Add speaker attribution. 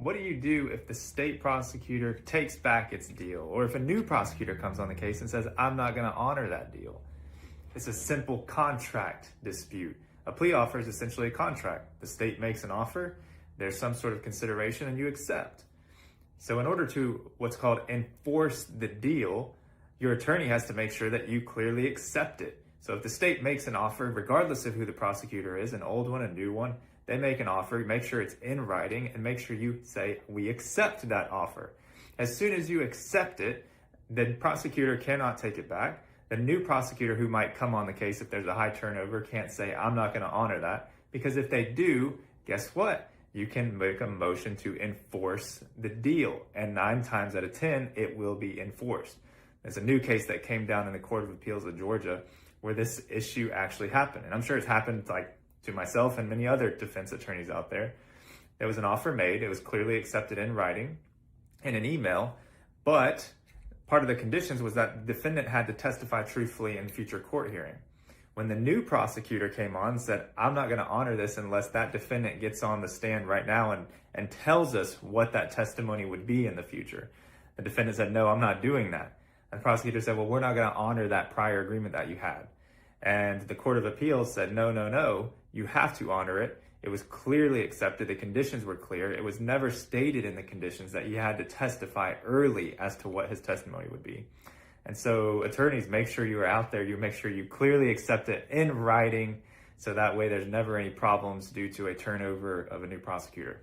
Speaker 1: what do you do if the state prosecutor takes back its deal, or if a new prosecutor comes on the case and says, I'm not going to honor that deal? It's a simple contract dispute. A plea offer is essentially a contract. The state makes an offer, there's some sort of consideration, and you accept. So in order to what's called enforce the deal, your attorney has to make sure that you clearly accept it. So if the state makes an offer, regardless of who the prosecutor is, an old one, a new one, they make an offer, make sure it's in writing, and make sure you say, we accept that offer. As soon as you accept it, the prosecutor cannot take it back. The new prosecutor who might come on the case, if there's a high turnover, can't say, I'm not going to honor that. Because if they do, guess what? You can make a motion to enforce the deal. And 9 times out of 10, it will be enforced. There's a new case that came down in the Court of Appeals of Georgia where this issue actually happened. And I'm sure it's happened to myself and many other defense attorneys out there. There was an offer made. It was clearly accepted in writing, in an email, but part of the conditions was that the defendant had to testify truthfully in future court hearing. When the new prosecutor came on and said, I'm not going to honor this unless that defendant gets on the stand right now and tells us what that testimony would be in the future. The defendant said, no, I'm not doing that. And the prosecutor said, well, we're not going to honor that prior agreement that you had. And the Court of Appeals said, no, you have to honor it. It was clearly accepted. The conditions were clear. It was never stated in the conditions that he had to testify early as to what his testimony would be. And so attorneys, make sure you are out there. You make sure you clearly accept it in writing, so that way there's never any problems due to a turnover of a new prosecutor.